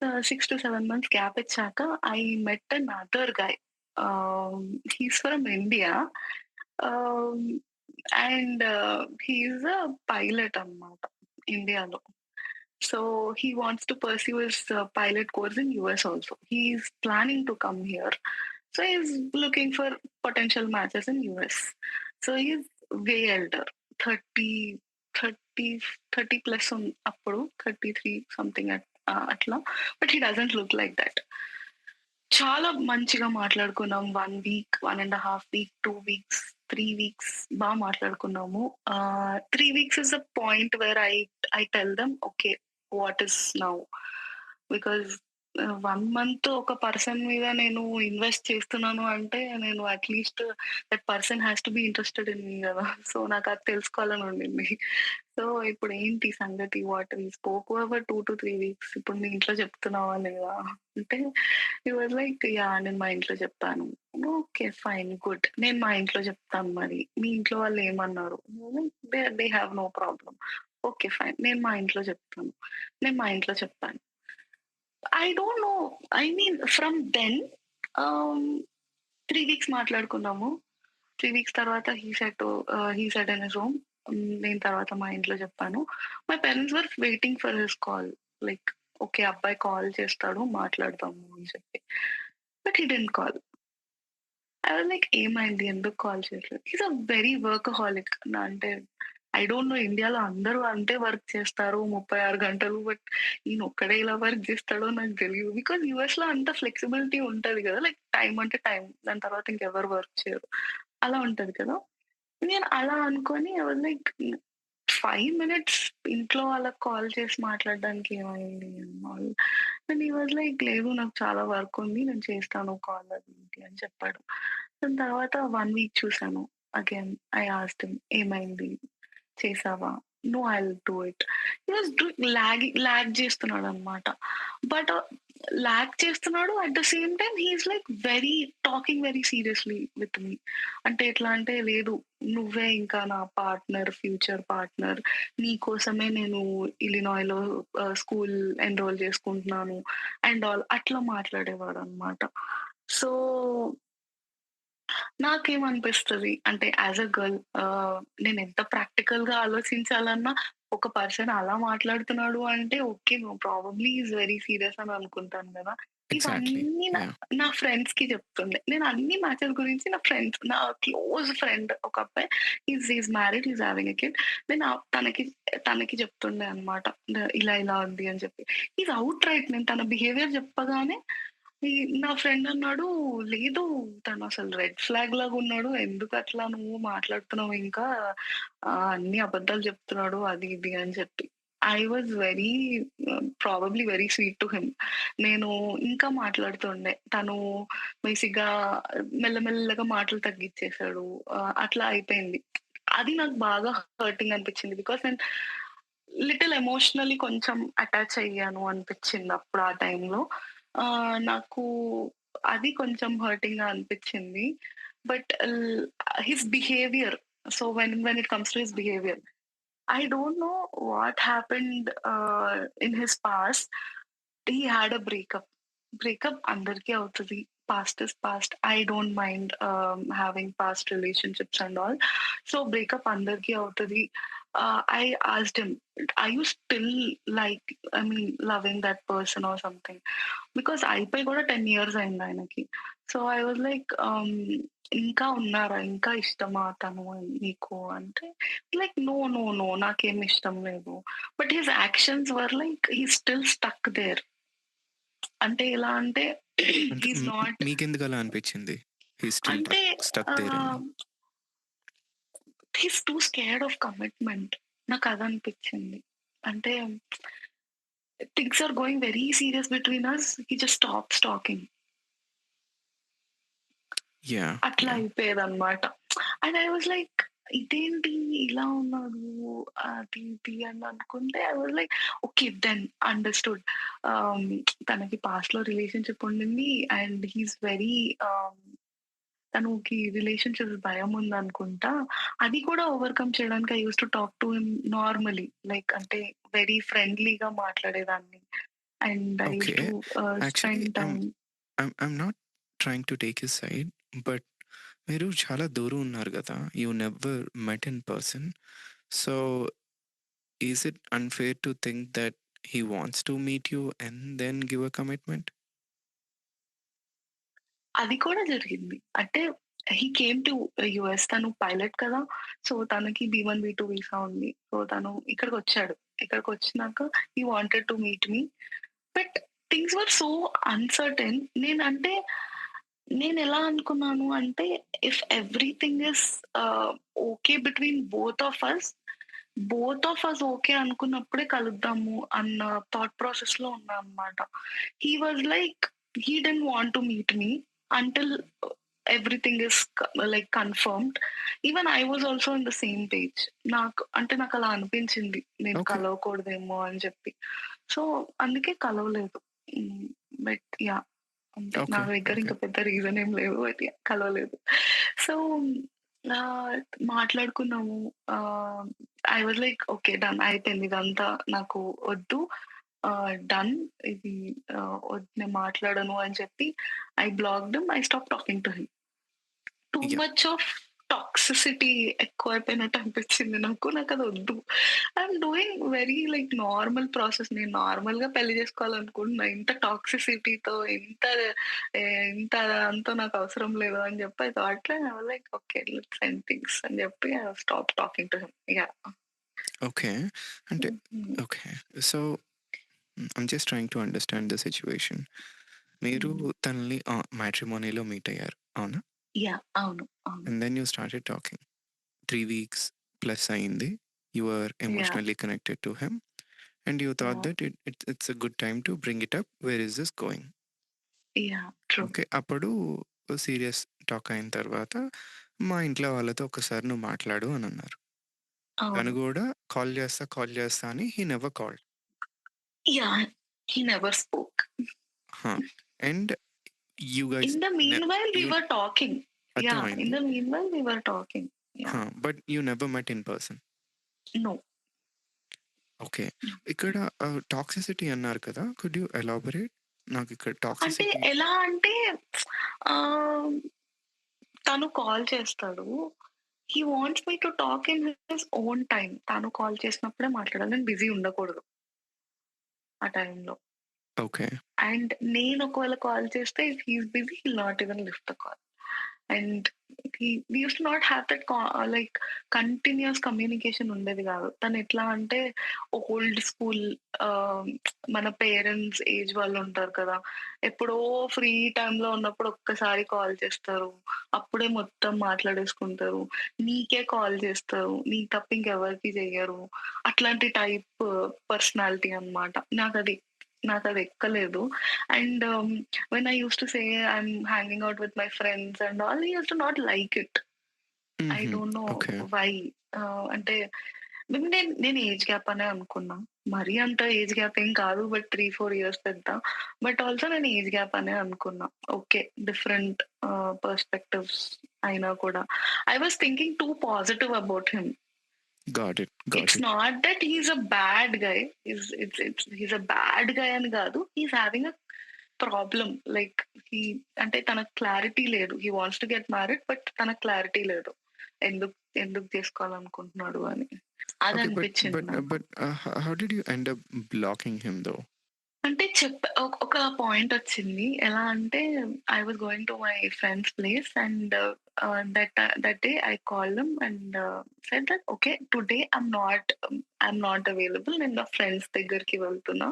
6-7 months gap ఇచ్చాక I met another guy. He's from India. Ah, and he is a pilot అన్నమాట ఇండియాలో. So he wants to pursue his pilot course in US also. He's planning to come here. So he's looking for potential matches in US. So he's way elder, 30, 30, 30 plus appudu, 33 something atla. But he doesn't look like that. చాలా మంచిగా మాట్లాడుకున్నాం. 1 week, 1 ½ week, 2 weeks, 3 weeks మాట్లాడుకున్నాము. 3 weeks is the point where I tell them okay what is now. Because 1 month ఒక person మీద నేను invest చేస్తున్నాను అంటే నేను at least that person has to be interested in me గదా! సో నాకు అది తెలుసుకోవాలని ఉండింది. సో ఇప్పుడేంటి సంగతి? What we spoke over 2-3 weeks. ఇప్పుడు మీ ఇంట్లో చెప్తున్నావా లేదా? అంటే హి వాస్ లైక్ యాహ్! నేను మా ఇంట్లో చెప్పాను. ఓకే. ఫైన్. గుడ్. నేను మా ఇంట్లో చెప్తాను మరి. మీ ఇంట్లో వాళ్ళు ఏమన్నారు? They they have no problem. Okay. Fine. నేను మా ఇంట్లో చెప్తాను. నేను మా ఇంట్లో చెప్పాను. I don't know. I mean from then ah, 3 weeks మాట్లాడుకున్నాము. 3 వీక్స్ తర్వాత he said in his home. నేను తర్వాత మా ఇంట్లో చెప్పాను. My parents were waiting for his call. Like okay. అబ్బాయి కాల్ చేస్తాడు మాట్లాడదాము అని చెప్పి. But he didn't call. I was like ఏమైంది? ఎందుకు కాల్ చేయట్లేదు? He is a very workaholic. అంటే ఐ డోంట్ నో ఇండియాలో అందరూ అంతే వర్క్ చేస్తారు 36 గంటలు. బట్ ఈయన ఒక్కడే ఇలా వర్క్ చేస్తాడో నాకు తెలీదు. బికాజ్ యూఎస్‌లో అంత ఫ్లెక్సిబిలిటీ ఉంటది గదా! లైక్ టైమ్ అంటే టైమ్. దాని తర్వాత ఇంకెవరు వర్క్ చేయరు. అలా ఉంటది కదా! నేను అలా అనుకోని ఐ వాస్ లైక్ 5 మినిట్స్ ఇంట్లో వాళ్ళకి కాల్ చేసి మాట్లాడడానికి ఏమైంది all. And he was like లేదు నాకు చాలా వర్క్ ఉంది. నేను చేస్తాను కాల్ అది ఇది అని చెప్పాడు. దాని తర్వాత 1 వీక్ చూసాను. అగైన్ ఐ ఆస్క్డ్ హిమ్ ఏమైంది? చేసావా? No I will do it. He was lag చేస్తున్నాడనమాట. బట్ లాగ్ చేస్తున్నాడు. At the same time he is like talking very seriously with me. అంటే ఎట్లా అంటే లేదు నువ్వే ఇంకా నా పార్ట్నర్, ఫ్యూచర్ పార్ట్నర్. నీ కోసమే నేను ఇలినాయ్‌లో స్కూల్ ఎన్రోల్ చేసుకుంటున్నాను అండ్ ఆల్ అట్లా మాట్లాడేవాడనమాట. సో నాకేమనిపిస్తది అంటే యాస్ ఎ గర్ల్ నేనెంత ప్రాక్టికల్‌గా ఆలోచించాలన్నా ఒక పర్సన్ అలా మాట్లాడుతున్నాడు అంటే okay. Probably he is very serious అని అనుకుంటాను గదా! ఎగ్జాక్ట్‌లీ. ఇవన్నీ యాహ్! నా ఫ్రెండ్స్‌కి చెప్తుండే. నేను అన్ని మ్యాచెస్ గురించి నా క్లోజ్ ఫ్రెండ్ ఒక అబ్బాయి is married. Is having a kid. నేను తనకి చెప్తుండే అన్నమాట. ఇలా ఇలా ఉంది అని చెప్పి. ఈస్ ఔట్ రైట్ నేను తన బిహేవియర్ చెప్పగానే ఈ నా ఫ్రెండ్ అన్నాడు, "లేదు తనసలు రెడ్ ఫ్లాగ్ లాగున్నాడు. ఎందుకట్లా నువ్వు మాట్లాడుతున్నావు ఇంకా? అన్ని అబద్ధాలు చెప్తున్నాడు." అది ఇది అని చెప్పి. I was very probably very sweet to him. నేను ఇంకా మాట్లాడుతుండే. తను బేసిక్‌గా మెల్లమెల్లగా మాటలు తగ్గిచ్చేసాడు. అట్లా అయిపోయింది. అది నాకు బాగా హర్టింగ్ అనిపిచ్చింది. బికాజ్ నేను లిటిల్ ఎమోషనల్లీ కొంచెం అటాచ్ అయ్యాను అనిపిచ్చింది అప్పుడు ఆ టైంలో. నాకు అది కొంచెం హర్టింగ్‌గా అనిపిచ్చింది. But his behaviour when it comes to his behaviour I don't know what happened in his past. He had a breakup. Breakup అందరికీ అవుతది. Past is past. I don't mind having past relationships and all. So breakup అందరికీ అవుతది. I asked him, "Are you still like I mean loving that person or something?" Because అయిపోయి కూడా 10 years అయింది ఆయనకి. So I was like ఇంకా ఉన్నారా? ఇంకా ఇష్టమా తను నీకు అంటే లైక్ నో, నో, నో నాకేమి ఇష్టం లేదు. But his actions were like he still stuck there. అంటే ఎలా అంటే అంటే హి ఈస్ నాట్ మీకెందుకలా అనిపిచ్చింది? హి ఈస్ స్టిల్ అంటే స్టక్ దేర్ అని. Ah, he is too scared of commitment. నాకదనిపిచ్చింది. అంటే things are going very serious between us. He just stops talking. Yeah! అట్లా యాహ్! అయిపోయేదనమాట. అండ్ ఐ వాస్ లైక్ ఇదేంటి ఇలా ఉన్నాడు అది ఇది అని అనుకుంటే I was like okay then understood. తనకి పాస్ట్‌లో రిలేషన్‌షిప్ ఉండింది. అండ్ హి ఈస్ వెరీ తనకి రిలేషన్‌షిప్స్ భయం ఉందనుకుంటా. అది కూడా ఓవర్‌కమ్ చేయడానికి I used to talk to him normally. Like అంటే వెరీ ఫ్రెండ్లీగా మాట్లాడేదాన్ని. And I used okay. To actually spend time. I'm not trying to take his side. But మీరు చాలా దూరం ఉన్నారు గదా! You never met in person. So, is it unfair to think that he wants to meet you and then give a commitment? అది కూడా జరిగింది. అంటే he came to US. తను పైలట్ కదా! సో, తనకి బీ-1, బీ-2 వీసా ఉంది. So, తను ఇక్కడికొచ్చాడు. ఇక్కడికొచ్చినాక he wanted to meet me. But things were so uncertain. నేనెలా అనుకున్నాను అంటే, if everything is okay between both of us okay అనుకున్నప్పుడే కలుద్దాము అన్న థాట్ ప్రాసెస్‌లో ఉన్నా అన్నమాట. He was like he didn't want to meet me until everything is like confirmed. Even I was also in the same page. నాకలా అనిపించింది. నేను okay. కలవకూడదేమో అని చెప్పి. సో, అందుకే కలవలేదు. But yeah! అంతే. నా ఓకే. దగ్గర ఓకే. ఇంక పెద్ద రీజన్ ఏం లేవు. But yeah! కలవలేదు. సో, మాట్లాడుకున్నాము. I was like okay. Done అయిపోయింది ఇదంతా నాకు వద్దు. డన్ ఇది వద్దు నేను మాట్లాడను అని చెప్పి I blocked him. I stop talking to him. Too yeah! Much of toxicity ఎక్కువైపోయినట్టు అనిపించింది నాకు. నాకది వద్దు. I'm doing very like normal process. నేను నార్మల్‌గా పెళ్లి చేసుకోవాలనుకుంటున్నా. ఇంత టాక్సిసిటీతో ఇంత అదంతా నాకు అవసరం లేదు అని చెప్పి I thought like okay let's end things అని చెప్పి I stop talking to him. Yeah! Okay. అంటే okay. So, I'm just trying to understand the situation. మీరు తనని మ్యాట్రిమోనీలో మీట్ అయ్యారు. అవునా? యాహ్! అవును. అవును. And then you started talking. 3 weeks plus అయింది. You are yeah! Emotionally connected to him. And you thought yeah! that it's a good time to bring it up. Where is this going? Yeah! True. Okay. అప్పుడు serious talk అయిన తర్వాత మా ఇంట్లో వాళ్ళతో ఒక్కసారి నువ్వు మాట్లాడు అని అన్నారు. తను అవును. గూడా కాల్ చేస్తా అని he never called. Yeah! He never spoke. హా! And you guys In the నె meanwhile, we you were talking. Yeah, in అర్థమైంది. the meanwhile, we were talking. Yeah. But you never met in person. No. Okay. No. ఇక్కడ toxicity అన్నారు కదా! Could you elaborate? నాకిక్కడ అంటే toxicity ఎలా అంటే ఆహ్, తను కాల్ చేస్తాడు. He wants me to talk in his own time. తను కాల్ చేసినప్పుడే మాట్లాడాలి. నేను బిజీ ఉండకూడదు ఆ టైంలో. ఓకే. అండ్ నేను ఒకవేళ కాల్ చేస్తే if he is busy he will not even lift the call. And we used to not have that like continuous communication ఉండేది కాదు. తను ఎట్లా అంటే ఓల్డ్ స్కూల్ మన పేరెంట్స్ ఏజ్ వాళ్ళు ఉంటారు కదా! ఎప్పుడో ఫ్రీ టైమ్‌లో ఉన్నప్పుడు ఒక్కసారి కాల్ చేస్తారు. అప్పుడే మొత్తం మాట్లాడేసుకుంటారు. నీకే కాల్ చేస్తారు. నీకు తప్ప ఇంకెవరికీ చెయ్యరు. అట్లాంటి టైప్ పర్సనాలిటీ అన్నమాట. నాకది ఎక్కలేదు. And when I used to say I'm hanging out with my friends and all, he used to not like it. I హుహు. don't know okay. why. అంటే మేబీ నేను ఏజ్ గ్యాప్ అనే అనుకున్నా. మరీ అంత ఏజ్ గ్యాప్ ఏం కాదు. బట్ 3, 4 ఇయర్స్ పెద్ద. బట్ ఆల్సో నేను ఏజ్ గ్యాప్ అనే అనుకున్నా. ఓకే. డిఫరెంట్ పర్స్పెక్టివ్స్ అయినా కూడా. I was thinking too positive about him. Got it. Got It's it. not that he's a bad guy. He's a bad guy అని కాదు. He's having a problem. Like అంటే తనకు clarity లేదు. He wants to get married but తనకు clarity లేదు. ఎందుకు ఎందుకు చేసుకోవాలనుకుంటున్నాడు అని. అది Okay, అనిపించింది నాకు. how did you end up blocking him though? అంటే ఒక పాయింట్ వచ్చింది. ఎలా అంటే I was going to my friends place and that day I called him and said that okay today I'm not available. నేను నా friends దగ్గరికి వెళ్తున్నా.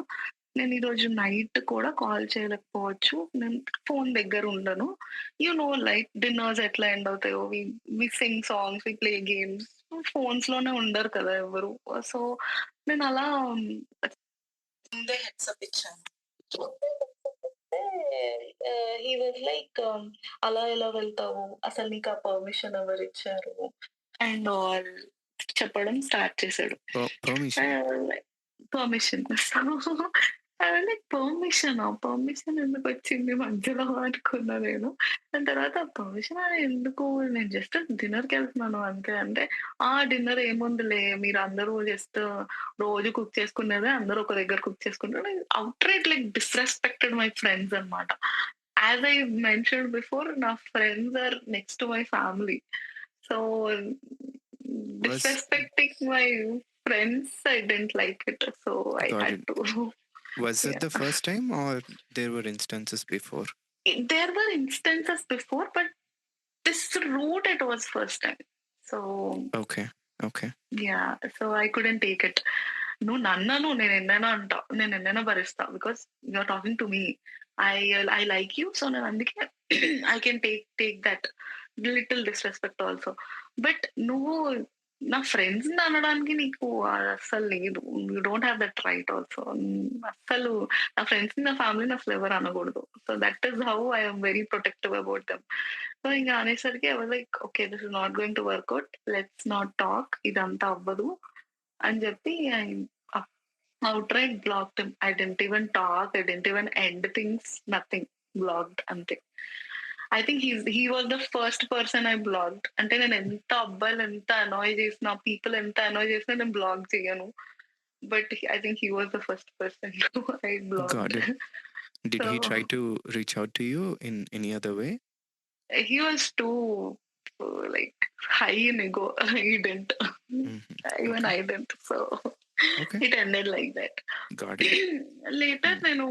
నేను ఈరోజు నైట్ కూడా కాల్ చేయలేకపోవచ్చు. నేను ఫోన్ దగ్గర ఉండను. లైక్ డిన్నర్స్ ఎట్లా ఎండ్ అవుతాయో we sing songs, we play games. Phones లోనే ఉండరు కదా ఎవరు. సో నేను అలా ముందే హెడ్సప్ ఇచ్చాను. హి వాస్ లైక్ అలా ఎలా వెళ్తావు? అసలు నీకు ఆ పర్మిషన్ ఎవరిచ్చారు? అండ్ ఆల్ చెప్పడం స్టార్ట్ చేశాడు. Permission. Permission. So like permission ఎందుకొచ్చింది మధ్యలో అనుకున్నా నేను. దాని తర్వాత పర్మిషన్ అని ఎందుకు, నేను జస్ట్ డిన్నర్‌కెళ్తున్నాను అంతే. అంటే, ఆ! డిన్నర్ ఏముందిలే మీరందరూ జస్ట్ రోజు కుక్ చేసుకునేదే, అందరూ ఒక దగ్గర కుక్ చేసుకుంటారు. Outright like disrespected my friends అన్నమాట. యాస్ ఐ మెన్షన్డ్ బిఫోర్, నా friends are next to my family. So, was disrespecting my friends, I didn't like it. So I got had it. to, was that yeah. The first time are there were instances before? There were instances before, but this route it was first time. So okay. Okay. yeah, so I couldn't take it. నువ్వు నన్నను నేనెన్నైనా అంటా. నేనెన్నైనా భరిస్తా. Because you are talking to me. I I like you. So నేను అందుకే I can take that little disrespect also. But నువ్వు నా ఫ్రెండ్స్‌ని అనడానికి నీకు అస్సలు లేదు. You don't have that right also. అస్సలు నా ఫ్రెండ్స్‌ని, నా ఫ్యామిలీని అసలు ఎవరు అనకూడదు. So that is how I am very protective about them. So ఇంక అనేసరికి I was like, okay this is not going to work out. Let's not talk. ఇదంతా అవ్వదు అని చెప్పి I outright blocked him. I didn't even talk. I didn't even end things. Nothing. Blocked అంతే. I think he was the first person I blocked. అంటే నేను ఎంత అబ్బాయిలు ఎంత అనాయ్ చేసినా, పీపుల్ ఎంత అనాయ్ చేసినా నేను బ్లాక్ చేయను. But I think he was the first person I got blocked. It. So did he try to reach out to you in any other way? He was too like high in ego. He didn't. హుహు. Even okay. I didn't. So okay. It ended like that. Got it. Later hmm. నేను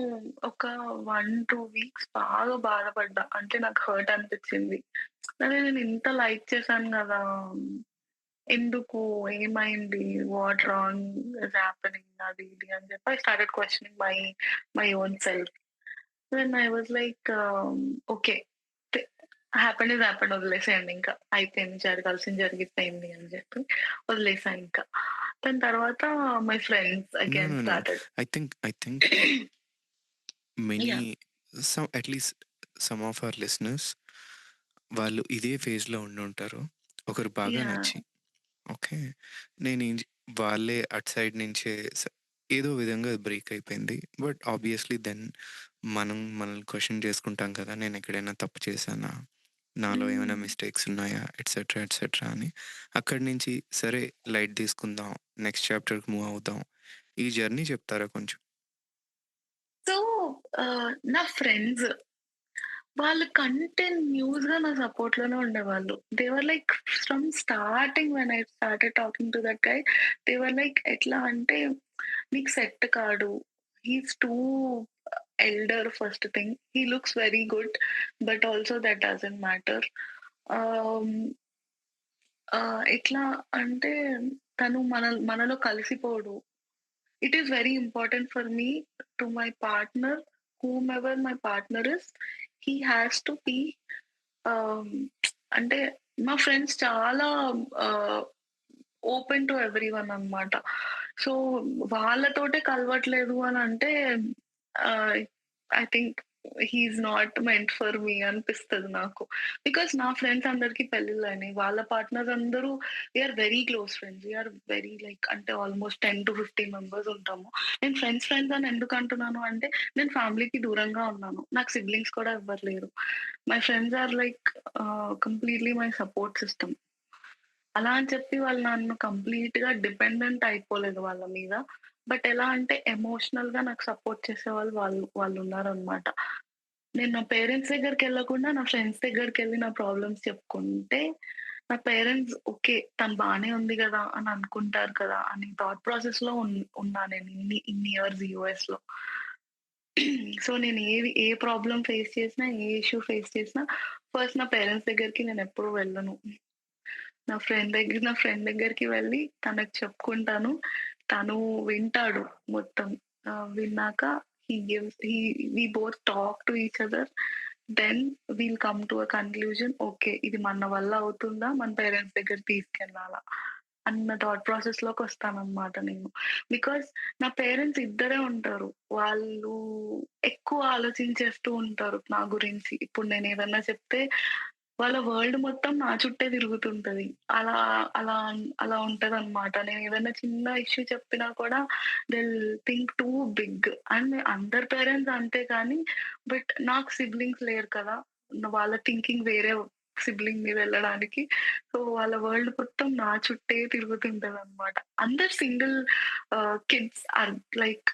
ఒక 1, 2 weeks బాగా బాధపడ్డా. అంటే నాకు hurt అనిపిచ్చింది. అరే! నేను ఇంత లైక్ చేశాను గదా! ఎందుకు? ఏమైంది? What wrong is happening? అది ఇది అని చెప్పి I started questioning my own self. Then I was like okay. The happened is happened, వదిలేసేయండి ఇంకా. అయిపోయింది, జరగాల్సింది జరిగిపోయింది అని చెప్పి వదిలేసా ఇంకా. దాని తర్వాత my friends no. Again no. No. Started. I think many yeah! At least some of our listeners వాళ్ళు ఇదే ఫేజ్‌లో ఉండుంటారు. ఒకరు బాగా యాహ్! నచ్చి, ఓకే. నేనేం జే వాళ్ళే అటు సైడ్ నుంచే ఏదో విధంగా బ్రేక్ అయిపోయింది. బట్ ఆబ్వియస్‌లీ దెన్ మనం మనల్ని క్వెషన్ చేసుకుంటాం కదా! నేనెక్కడైనా తప్పు చేశానా? నాలో ఏమైనా హ్మ్. మిస్టేక్స్ ఉన్నాయా? ఎట్సెట్రా, ఎట్సెట్రా అని. అక్కడి నుంచి సరే లైట్ తీసుకుందాం. నెక్స్ట్ చాప్టర్‌కి మూవ్ అవుదాం. ఈ జర్నీ చెప్తారా కొంచెం? సో, నా ఫ్రెండ్స్ వాళ్ళు కంటిన్యూస్‌గా నా సపోర్ట్‌లోనే ఉండేవాళ్ళు. They were like from starting when I started talking to that guy, they were like ఎట్లా అంటే, "నీకు సెట్ కాడు. హి is two elder first thing. He looks very good. But also that doesn't matter." ఆహ్, ఎట్లా అంటే తను మనలో కలిసిపోడు. It is very important for me to my partner, whomever my partner is, he has to be um, అంటే మా friends చాలా open to everyone అన్నమాట. So వాళ్ళతోటే కలవట్లేదు అని అంటే I think he is not meant for me అనిపిస్తది నాకు. బికాస్ నా ఫ్రెండ్స్ అందరికి పెళ్ళిళ్ళయినాయి. వాళ్ళ పార్ట్నర్స్ అందరూ we are very close friends. We are very like అంటే ఆల్మోస్ట్ 10-15 మెంబర్స్ ఉంటాము. నేను ఫ్రెండ్స్ అని ఎందుకు అంటున్నాను అంటే, నేను ఫ్యామిలీకి దూరంగా ఉన్నాను. నాకు సిబ్లింగ్స్ కూడా ఎవ్వరు లేరు. My friends are like completely my support system. అలా అని చెప్పి వాళ్ళు నన్ను కంప్లీట్‌గా డిపెండెంట్ అయిపోలేదు వాళ్ళ మీద. బట్ ఎలా అంటే ఎమోషనల్‌గా నాకు సపోర్ట్ చేసేవాళ్ళు వాళ్ళున్నారనమాట. నేను నా పేరెంట్స్ దగ్గరికెళ్ళకుండా నా ఫ్రెండ్స్ దగ్గరికెళ్ళి నా ప్రాబ్లమ్స్ చెప్పుకుంటే, నా పేరెంట్స్ ఓకే. తను బానే ఉంది గదా! అని అనుకుంటారు కదా! అని థాట్ ప్రాసెస్‌లో ఉన్నా నేను ఇన్ని ఇయర్స్ యూఎస్‌లో. సో నేను ఏ ప్రాబ్లమ్ ఫేస్ చేసినా, ఏ ఇష్యూ ఫేస్ చేసినా ఫస్ట్ నా పేరెంట్స్ దగ్గరికి నేనెప్పుడు వెళ్ళను. నా ఫ్రెండ్ దగ్గరికి వెళ్ళి తనకి చెప్పుకుంటాను. తను వింటాడు మొత్తం. విన్నాక we both talk to each other. Then we'll come to a conclusion. Okay. ఇది మన వల్ల అవుతుందా? మన పేరెంట్స్ దగ్గరికి తీసుకెళ్ళాలా? అన్న థాట్ ప్రాసెస్‌లోకొస్తాననమాట నేను. బికాజ్ నా పేరెంట్స్ ఇద్దరే ఉంటారు. వాళ్ళు ఎక్కువ ఆలోచించేస్తూ ఉంటారు నా గురించి. ఇప్పుడు నేనేదన్నా చెప్తే వాళ్ళ వరల్డ్ మొత్తం నా చుట్టే తిరుగుతుంటది. అలా అలా అలా ఉంటదనమాట. నేనేదైనా చిన్న ఇష్యూ చెప్పినా కూడా they will think too big. And అందరి పేరెంట్స్ అంతే కానీ నాకు సిబ్లింగ్స్ లేరు కదా! వాళ్ళ థింకింగ్ వేరే సిబ్లింగ్ మీద వెళ్ళడానికి. సో, వాళ్ళ వరల్డ్ మొత్తం నా చుట్టే తిరుగుతుంటదనమాట. అందరు single kids are like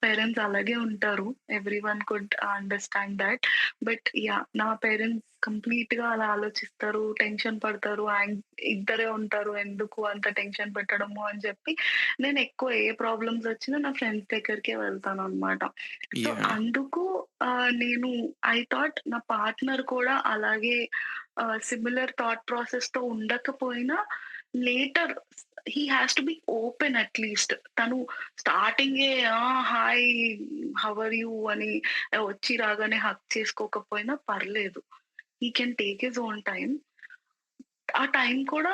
parents అలాగే ఉంటారు. Everyone could understand that. Yeah! నా పేరెంట్స్ కంప్లీట్‌గా అలా ఆలోచిస్తారు, టెన్షన్ పడతారు. ఇద్దరే ఉంటారు. ఎందుకు అంత టెన్షన్ పెట్టడము అని చెప్పి, నేనెక్కువ ఏ ప్రాబ్లమ్స్ వచ్చినా నా ఫ్రెండ్స్ దగ్గరికే వెళ్తాననమాట. So, yeah! అందుకు నేను ఐ థాట్ నా పార్ట్నర్ కూడా అలాగే సిమిలర్ థాట్ ప్రాసెస్‌తో ఉండకపోయినా later he has to be open at least. తను స్టార్టింగే హాయ్ హౌ ఆర్ యూ అని వచ్చి రాగానే హగ్ చేసుకోకపోయినా పర్లేదు. He can take his own time. ఆ టైం కూడా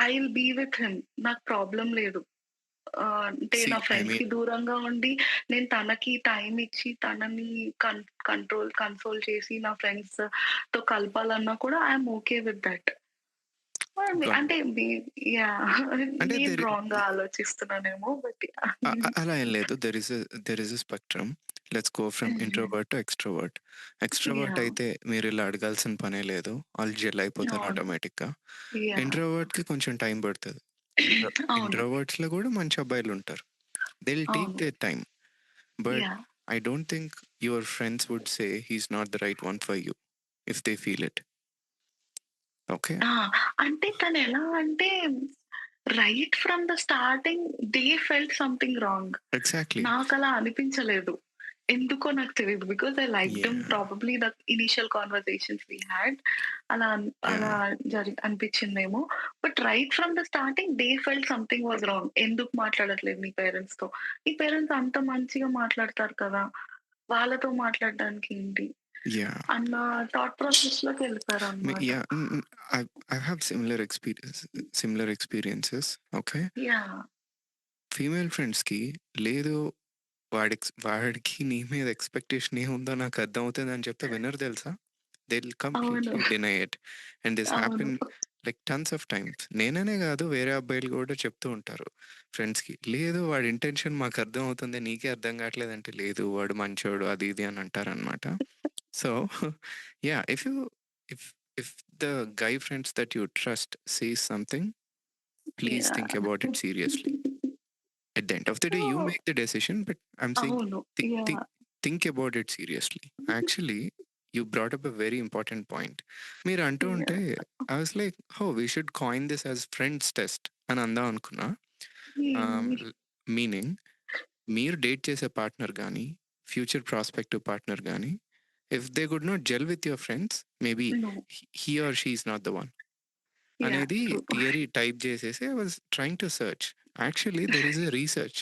I will be with him. నాకు ప్రాబ్లమ్ లేదు. అంటే సీ నా ఐ మీన్ ఫ్రెండ్స్‌కి దూరంగా ఉండి, నేను తనకి టైమ్ ఇచ్చి, తనని కన్సోల్ చేసి, నా ఫ్రెండ్స్‌తో కలపాలన్నా కూడా I am okay with that. Got అంటే యాహ్! అంటే నేను దెర్ రాంగ్‌గా ఆలోచిస్తున్నానేమో యాహ్! అలా ఏం లేదు. There is a spectrum. Let's go from హుహు. Introvert to extrovert. Extrovert yeah! అయితే మీరిలా అడగాల్సిన పనే లేదు. ఆళ్ళు జెల్ అయిపోతారు అవును. ఆటోమేటిక్‌గా. యాహ్! ఇంట్రోవర్ట్‌కి కొంచెం టైం పడతది. అవును. ఇంట్రోవర్ట్స్‌లో గూడా మంచి అబ్బాయిలుంటారు. దే విల్ టేక్ అవును. Their time. But yeah! I don't think your friends would say he is not the right one for you if they feel it. Okay. ఆ! అంటే తనెలా అంటే right from the starting they felt something wrong. Exactly. నాకలా అనిపించలేదు. ఎందుకో నాకు తెలీదు. Because I liked him yeah! Probably the initial conversations we had. అలా అలా యాహ్! అనిపించిందేమో. Right from the starting they felt something was wrong. ఎందుకు మాట్లాడట్లేదు నీ పేరెంట్స్‌తో? నీ పేరెంట్స్ అంత మంచిగా మాట్లాడతారు కదా! వాళ్ళతో మాట్లాడడానికి ఏంటి? యాహ్! అన్న థాట్ ప్రాసెస్‌లోకెళ్ళిపోయారనమాట. Yeah! I have similar experiences. Okay. Yeah! Female ఫ్రెండ్స్‌కి లేదు వాడికి నీ మీద ఎక్స్‌పెక్టేషన్ ఏముందో నాకు అర్థమవుతదని చెప్తే వినరు తెలుసా? దే విల్ అవును. Completely deny it. And this అవును. Happen like tons of times. నేననే గాదు వేరే అబ్బాయిలు గూడా చెప్తూ ఉంటారు ఫ్రెండ్స్‌కి. లేదు వాడి ఇంటెన్షన్ మాకు అర్థమవుతుంది. నీకే అర్థం కావట్లేదంటే, లేదు వాడు మంచోడు అది ఇది అని అంటారనమాట. So yeah! If if the guy friends that you trust says something, please think yeah! About it seriously. At the end of the day, you so make the decision, but I'm saying అవును. Yeah! think about it seriously. Actually, you brought up a very important point. మీరు అంటూ ఉంటే yeah! I was like, oh, we should coin this as friends test అని అందాం అనుకున్నా. హ్మ్. Meaning మీరు date చేసే పార్ట్నర్ గానీ, ఫ్యూచర్ ప్రాస్పెక్టివ్ పార్ట్నర్ గానీ, if they could not gel with your friends, maybe no. He or she is not the one yeah! అనేది true. Theory type చేసేసి I was trying to search. Actually there is a research.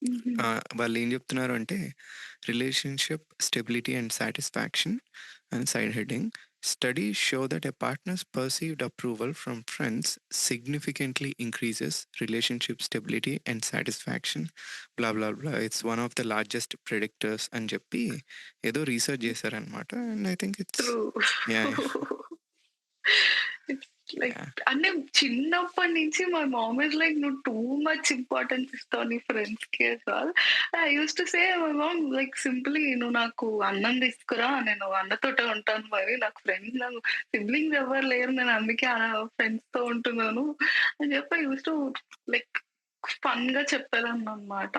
హుహు. వాళ్ళేం జెప్తున్నారు అంటే, relationship stability and satisfaction and side heading. Studies show that a partner's perceived approval from friends significantly increases relationship stability and satisfaction. Blah blah blah. It's one of the largest predictors అని జెప్పి ఏదో research జేశారనమాట. And I think it's true. Yeah! It's like yeah! అంటే చిన్నప్పటి నుంచి my mom is like "నువ్వు too much importance ఇస్తావు నీ ఫ్రెండ్స్‌కి" all. I used to say my mom like simply "నువ్వు నాకు అన్నం తీసుకురా. నేను అన్నతోటే ఉంటాను మరి. నాకు సిబ్లింగ్స్ ఎవ్వరు లేరు. నేను అందుకే ఫ్రెండ్స్‌తో ఉంటున్నాను" అని చెప్పి ఐ యూజ్డ్ టు లైక్ ఫన్‌గా చెప్పేదాన్ననమాట.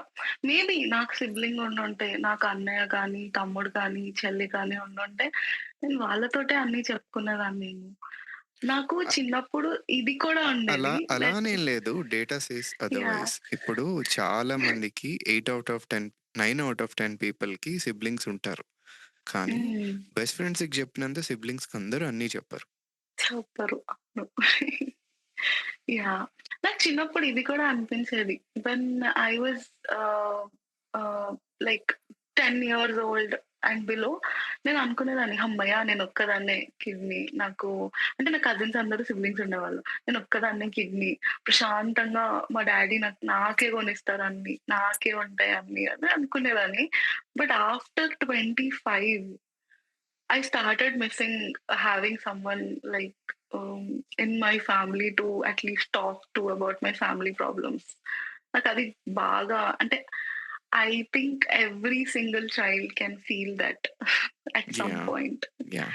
మేబీ నాకు సిబ్లింగ్ ఉండుంటే, నాకు అన్నయ్య కానీ, తమ్ముడు కానీ, చెల్లి కానీ ఉండుంటే, నేను వాళ్ళతోటే అన్నీ చెప్పుకునేదాన్నేమో. నాకు చిన్నప్పుడు ఇది కూడా ఉండేది. అలా అనేం లేదు. Data says yeah! అదర్‌వైస్. ఇప్పుడు చాలా మందికి 9/10 పీపుల్‌కి సిబ్లింగ్స్ ఉంటారు. కానీ హ్మ్. బెస్ట్ ఫ్రెండ్స్‌కి చెప్పినంత సిబ్లింగ్స్‌కి అందరూ అన్నీ చెప్పరు. సూపరు. అవును. యాహ్! నాకు చిన్నప్పుడు ఇది కూడా అనిపించేది. వెన్ ఐ వాస్ ఆహ్, ఆహ్, like 10 years old and below నేను అనుకునేదాన్ని హమ్మయ్య! నేనొక్కదాన్నే కిడ్‌ని. అంటే నా కజిన్స్ అందరూ సిబ్లింగ్స్ ఉండేవాళ్ళు. నేనొక్కదాన్నే కిడ్‌ని. ప్రశాంతంగా మా డ్యాడీ నాకే కొనిస్తారన్నీ. నాకే ఉంటాయి అన్నీ అని అనుకునేదాన్ని. But after 25 I started missing having someone like in my family to at least talk to about my family problems. నాకు అది బాగా అంటే I think every single child can feel that at some Yeah. point. Yeah.